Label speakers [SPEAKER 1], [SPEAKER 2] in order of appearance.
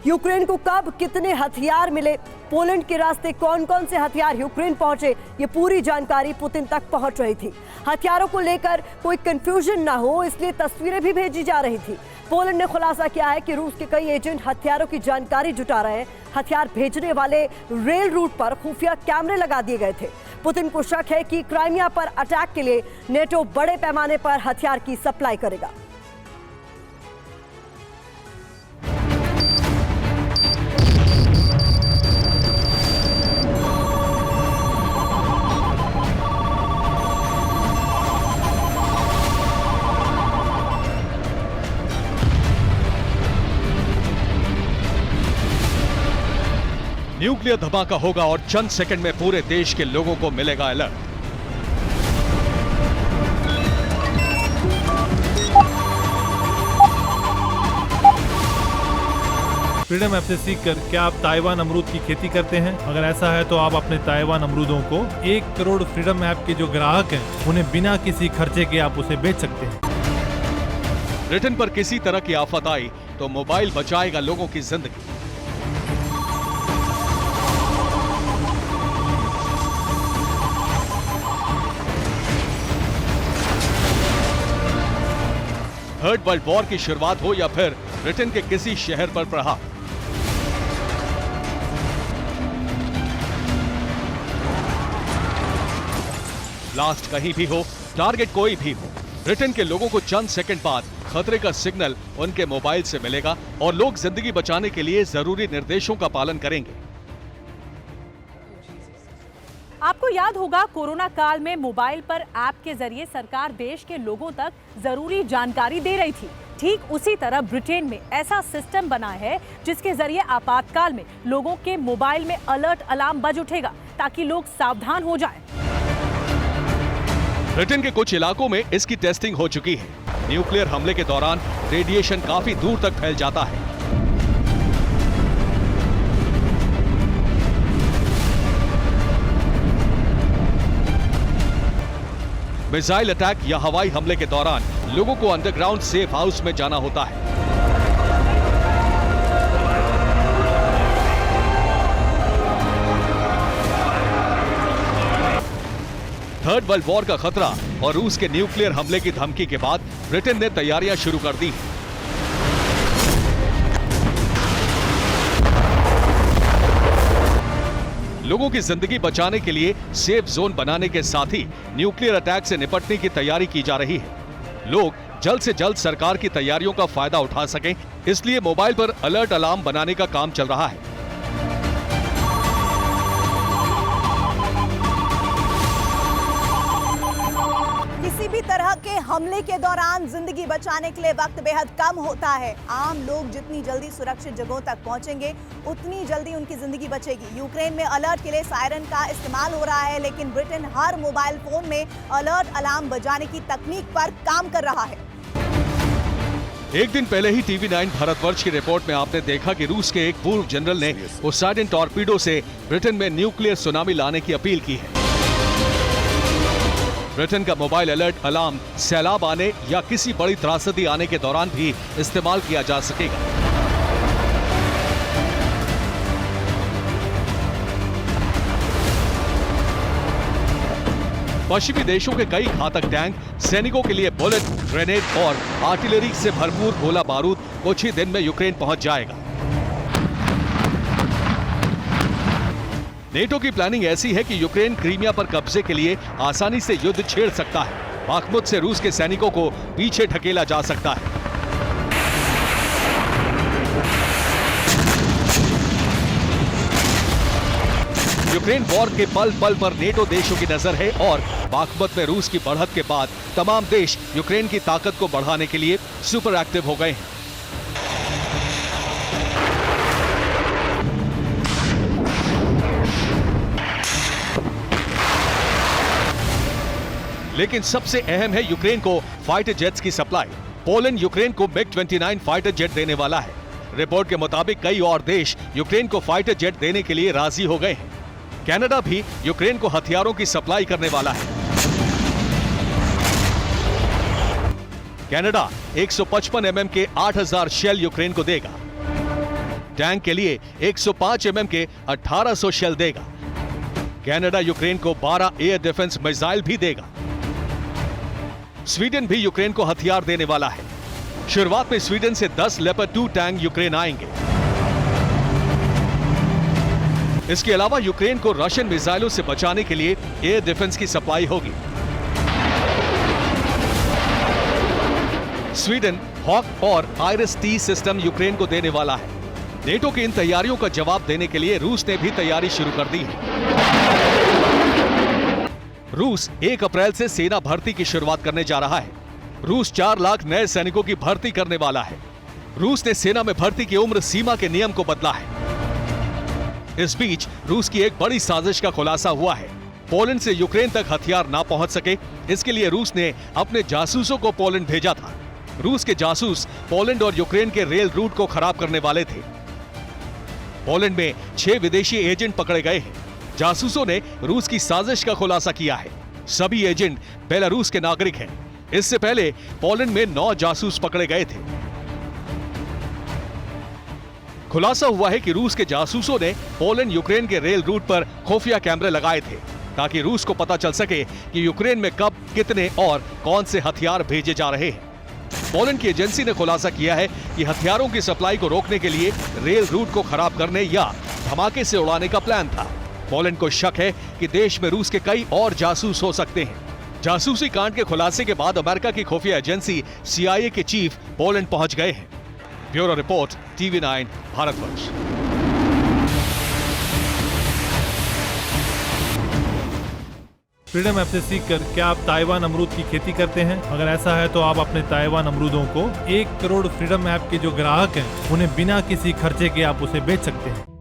[SPEAKER 1] Ukraine को कब कितने हथियार मिले, पोलैंड के रास्ते कौन कौन से हथियार यूक्रेन पहुंचे, ये पूरी जानकारी पुतिन तक पहुंच रही थी। हथियारों को लेकर कोई कंफ्यूजन ना हो इसलिए तस्वीरें भी भेजी जा रही थी। पोलैंड ने खुलासा किया है कि रूस के कई एजेंट हथियारों की जानकारी जुटा रहे हैं। हथियार भेजने वाले रेल रूट पर खुफिया कैमरे लगा दिए गए थे। पुतिन को शक है कि क्राइमिया पर अटैक के लिए नेटो बड़े पैमाने पर हथियार की सप्लाई करेगा।
[SPEAKER 2] न्यूक्लियर धमाका होगा और चंद सेकंड में पूरे देश के लोगों को मिलेगा अलर्ट।
[SPEAKER 3] फ्रीडम ऐप से सीखकर क्या आप ताइवान अमरूद की खेती करते हैं? अगर ऐसा है तो आप अपने ताइवान अमरूदों को 1 करोड़ फ्रीडम ऐप के जो ग्राहक हैं उन्हें बिना किसी खर्चे के आप उसे बेच सकते हैं।
[SPEAKER 2] ब्रिटेन पर किसी तरह की आफत आई तो मोबाइल बचाएगा लोगों की जिंदगी। थर्ड वर्ल्ड वॉर की शुरुआत हो या फिर ब्रिटेन के किसी शहर पर प्रहार, ब्लास्ट कहीं भी हो, टारगेट कोई भी हो, ब्रिटेन के लोगों को चंद सेकंड बाद खतरे का सिग्नल उनके मोबाइल से मिलेगा और लोग जिंदगी बचाने के लिए जरूरी निर्देशों का पालन करेंगे।
[SPEAKER 4] आपको याद होगा कोरोना काल में मोबाइल पर ऐप के जरिए सरकार देश के लोगों तक जरूरी जानकारी दे रही थी। ठीक उसी तरह ब्रिटेन में ऐसा सिस्टम बना है जिसके जरिए आपातकाल में लोगों के मोबाइल में अलर्ट अलार्म बज उठेगा ताकि लोग सावधान हो जाएं।
[SPEAKER 2] ब्रिटेन के कुछ इलाकों में इसकी टेस्टिंग हो चुकी है। न्यूक्लियर हमले के दौरान रेडिएशन काफी दूर तक फैल जाता है। मिसाइल अटैक या हवाई हमले के दौरान लोगों को अंडरग्राउंड सेफ हाउस में जाना होता है। थर्ड वर्ल्ड वॉर का खतरा और रूस के न्यूक्लियर हमले की धमकी के बाद ब्रिटेन ने तैयारियां शुरू कर दी हैं। लोगों की जिंदगी बचाने के लिए सेफ जोन बनाने के साथ ही न्यूक्लियर अटैक से निपटने की तैयारी की जा रही है। लोग जल्द से जल्द सरकार की तैयारियों का फायदा उठा सकें, इसलिए मोबाइल पर अलर्ट अलार्म बनाने का काम चल रहा है।
[SPEAKER 5] किसी भी तरह के हमले के दौरान जिंदगी बचाने के लिए वक्त बेहद कम होता है। आम लोग जितनी जल्दी सुरक्षित जगहों तक पहुंचेंगे उतनी जल्दी उनकी जिंदगी बचेगी। यूक्रेन में अलर्ट के लिए सायरन का इस्तेमाल हो रहा है, लेकिन ब्रिटेन हर मोबाइल फोन में अलर्ट अलार्म बजाने की तकनीक पर काम कर रहा है।
[SPEAKER 2] एक दिन पहले ही TV9 भारतवर्ष की रिपोर्ट में आपने देखा कि रूस के एक पूर्व जनरल ने पोसाइडन टॉर्पीडो से ब्रिटेन में न्यूक्लियर सुनामी लाने की अपील की है। ब्रिटेन का मोबाइल अलर्ट अलार्म सैलाब आने या किसी बड़ी त्रासदी आने के दौरान भी इस्तेमाल किया जा सकेगा। पश्चिमी देशों के कई घातक टैंक, सैनिकों के लिए बुलेट, ग्रेनेड और आर्टिलरी से भरपूर गोला बारूद कुछ ही दिन में यूक्रेन पहुंच जाएगा। नेटो की प्लानिंग ऐसी है कि यूक्रेन क्रीमिया पर कब्जे के लिए आसानी से युद्ध छेड़ सकता है। बाखमुत से रूस के सैनिकों को पीछे ढकेला जा सकता है। यूक्रेन वॉर के पल पल पर नेटो देशों की नजर है और बाखमुत में रूस की बढ़त के बाद तमाम देश यूक्रेन की ताकत को बढ़ाने के लिए सुपर एक्टिव हो गए हैं। लेकिन सबसे अहम है यूक्रेन को फाइटर जेट्स की सप्लाई। पोलैंड यूक्रेन को MiG-29 फाइटर जेट देने वाला है। रिपोर्ट के मुताबिक कई और देश यूक्रेन को फाइटर जेट देने के लिए राजी हो गए हैं। कनाडा भी यूक्रेन को हथियारों की सप्लाई करने वाला है। कनाडा 155 mm के 8000 शेल यूक्रेन को देगा। टैंक के लिए 105 mm के 1800 शेल देगा। कनाडा यूक्रेन को 12 एयर डिफेंस मिसाइल भी देगा। स्वीडन भी यूक्रेन को हथियार देने वाला है। शुरुआत में स्वीडन से 10 लेपर्ड 2 टैंक यूक्रेन आएंगे। इसके अलावा यूक्रेन को रशियन मिसाइलों से बचाने के लिए एयर डिफेंस की सप्लाई होगी। स्वीडन हॉक और आइरिस-T सिस्टम यूक्रेन को देने वाला है। नेटो की इन तैयारियों का जवाब देने के लिए रूस ने भी तैयारी शुरू कर दी है। रूस 1 अप्रैल से सेना भर्ती की शुरुआत करने जा रहा है। रूस 4 लाख नए सैनिकों की भर्ती करने वाला है। रूस ने सेना में भर्ती की उम्र सीमा के नियम को बदला है। इस बीच रूस की एक बड़ी साजिश का खुलासा हुआ है। पोलैंड से यूक्रेन तक हथियार ना पहुंच सके, इसके लिए रूस ने अपने जासूसों को पोलैंड भेजा था। रूस के जासूस पोलैंड और यूक्रेन के रेल रूट को खराब करने वाले थे। पोलैंड में 6 विदेशी एजेंट पकड़े गए हैं। जासूसों ने रूस की साजिश का खुलासा किया है। सभी एजेंट बेलारूस के नागरिक हैं। इससे पहले पोलैंड में 9 जासूस पकड़े गए थे। खुलासा हुआ है कि रूस के जासूसों ने पोलैंड यूक्रेन के रेल रूट पर खुफिया कैमरे लगाए थे ताकि रूस को पता चल सके कि यूक्रेन में कब, कितने और कौन से हथियार भेजे जा रहे हैं। पोलैंड की एजेंसी ने खुलासा किया है कि हथियारों की सप्लाई को रोकने के लिए रेल रूट को खराब करने या धमाके से उड़ाने का प्लान था। पोलैंड को शक है कि देश में रूस के कई और जासूस हो सकते हैं। जासूसी कांड के खुलासे के बाद अमेरिका की खुफिया एजेंसी CIA के चीफ पोलैंड पहुंच गए हैं। Bureau report, TV9 Bharatvarsh.
[SPEAKER 3] Freedom app से सीखकर क्या आप ताइवान अमरूद की खेती करते हैं? अगर ऐसा है तो आप अपने ताइवान अमरूदों को 1 करोड़ फ्रीडम ऐप के जो ग्राहक हैं उन्हें बिना किसी खर्चे के आप उसे बेच सकते हैं।